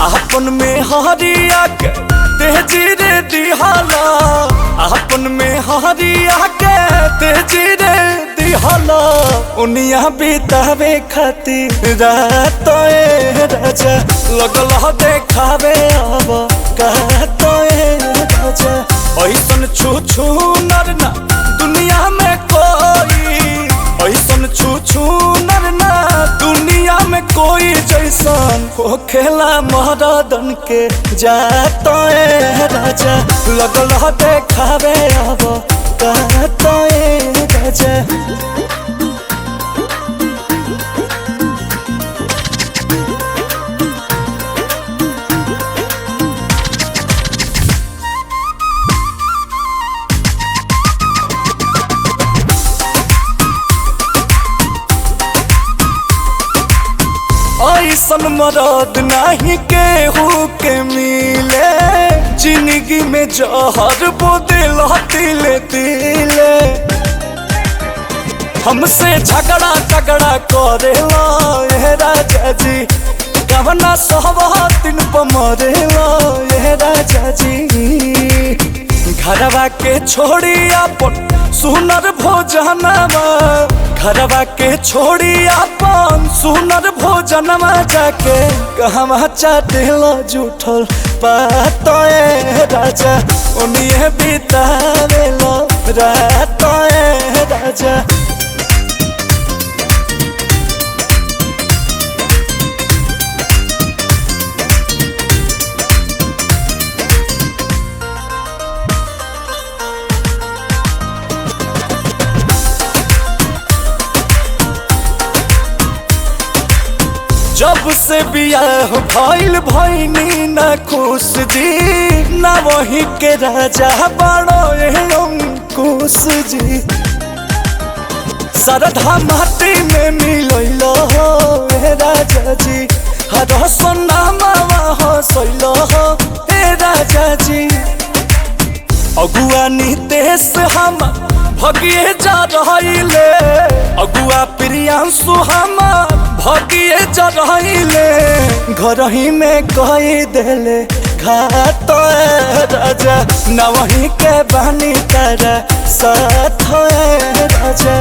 आपन में हरिया के तेजी रे दिहाला, आपन में हरिया के तेजी रे दिहाला। उनिया बितावे खातिर रात राजा लगल देखावे अब कहतो राजा। ऐसन छू छू नर ना दुनिया में कोई, ऐसन छू छू नर ना दुनिया में कोई जैसन हो खेला महारादन के जातो राजा लगल देखावे अब कहतो राजा। ऐसन मरद नहीं केहू के मिले, जिंदगी में जहर बोदिल तिले तिले। हमसे झगड़ा झगड़ा करेला ये राजा जी, कवना सहवातिन पर मरेला ये राजा जी। घरवा के छोड़ी अपन सुनर भोजनमा, घरवा के छोड़ी अपन सुनर भोजनमा जाके कहवा चाटेला जूठल पातो राजा। उन्हें बितावेला रात राजा। जब से बियाह भइल भइनी ना खुश जी, ना वही के राजा बड़ो अंकुश जी। सरधा माटी में मिलैल हो राजा जी, हर सोनामा हसैल हो राजा जी। अगुआ नितेश हम भगिए जा रहिले, अगुआ प्रियांशु हम भगिए जा रहिले। घर ही में कही देले घात राजा, न वही के बानी तारा साथ राजा।